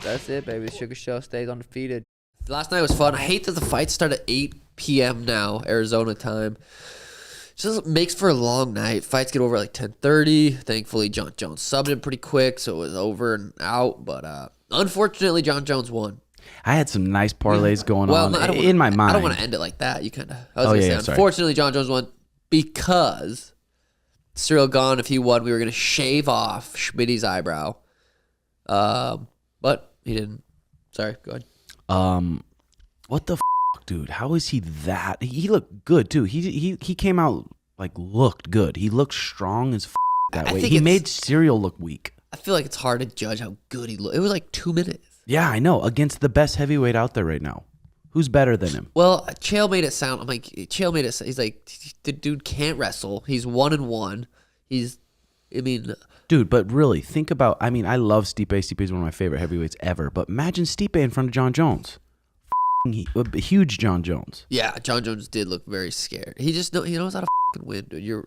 That's it, baby. The Sugar Show stays undefeated. Last night was fun. I hate that the fights start at 8 p.m. now, Arizona time. Just makes for a long night. Fights get over at like 10:30. Thankfully, John Jones subbed in pretty quick, so it was over and out. But unfortunately, John Jones won. I had some nice parlays going on in my mind. I don't want to end it like that. You kind of. I was going to say, unfortunately, John Jones won because Cyril Gahn, if he won, we were going to shave off Schmitty's eyebrow. But he didn't. Sorry, go ahead. What the dude? How is he that? He looked good too. He came out like looked good. He looked strong as that way. He made Cyril look weak. I feel like it's hard to judge how good he looked. It was like 2 minutes. Yeah, I know. Against the best heavyweight out there right now. Who's better than him? Well, Chael made it sound. I'm like, Chael made it. He's like, the dude can't wrestle. He's 1-1. Dude, but really, think about. I mean, I love Stipe. Stipe is one of my favorite heavyweights ever. But imagine Stipe in front of John Jones. Huge John Jones. Yeah, John Jones did look very scared. He knows how to win, dude.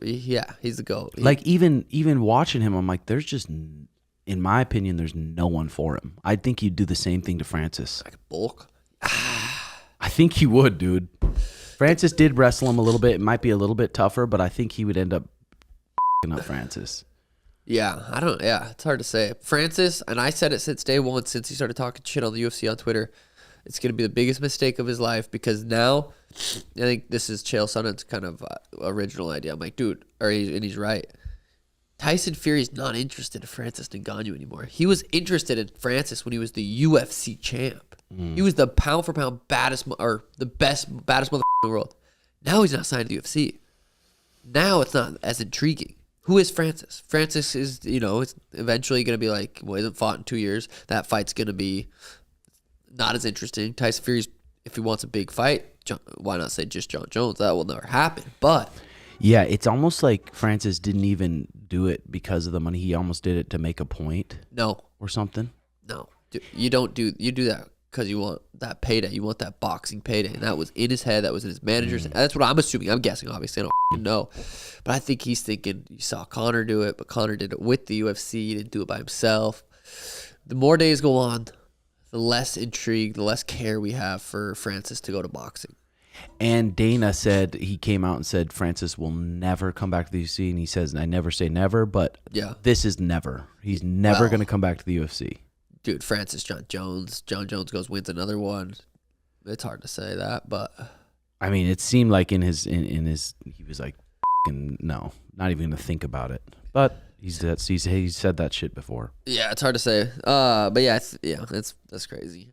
He's the GOAT. Like even watching him, I'm like, there's just, in my opinion, there's no one for him. I think he'd do the same thing to Francis. Like a bulk. I think he would, dude. Francis did wrestle him a little bit. It might be a little bit tougher, but I think he would end up up Francis. Yeah, it's hard to say. Francis, and I said it since day one, since he started talking shit on the UFC on Twitter, it's going to be the biggest mistake of his life because now, I think this is Chael Sonnen's kind of original idea. I'm like, dude, and he's right. Tyson Fury's not interested in Francis Ngannou anymore. He was interested in Francis when he was the UFC champ. He was the pound for pound baddest motherfucker in the world. Now he's not signed to the UFC. Now it's not as intriguing. Who is Francis? Francis is, it's eventually going to be like, well, he hasn't fought in 2 years. That fight's going to be not as interesting. Tyson Fury's, if he wants a big fight, why not say just John Jones? That will never happen. But yeah, it's almost like Francis didn't even do it because of the money. He almost did it to make a point. No. Or something. No. You do that because you want that payday. You want that boxing payday. And that was in his head. That was in his manager's head. That's what I'm assuming. I'm guessing, obviously. I don't know. But I think he's thinking, you saw Conor do it, but Conor did it with the UFC. He didn't do it by himself. The more days go on, the less intrigue, the less care we have for Francis to go to boxing. And Dana said, he came out and said Francis will never come back to the UFC. And he says, I never say never, but this is never. He's never going to come back to the UFC. Dude, Francis, John Jones wins another one. It's hard to say that, but I mean, it seemed like in his he was like, no, not even going to think about it. But he's said that shit before. Yeah, it's hard to say. But that's crazy.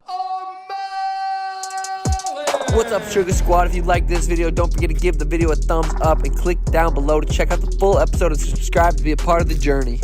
What's up, Sugar Squad? If you like this video, don't forget to give the video a thumbs up and click down below to check out the full episode and subscribe to be a part of the journey.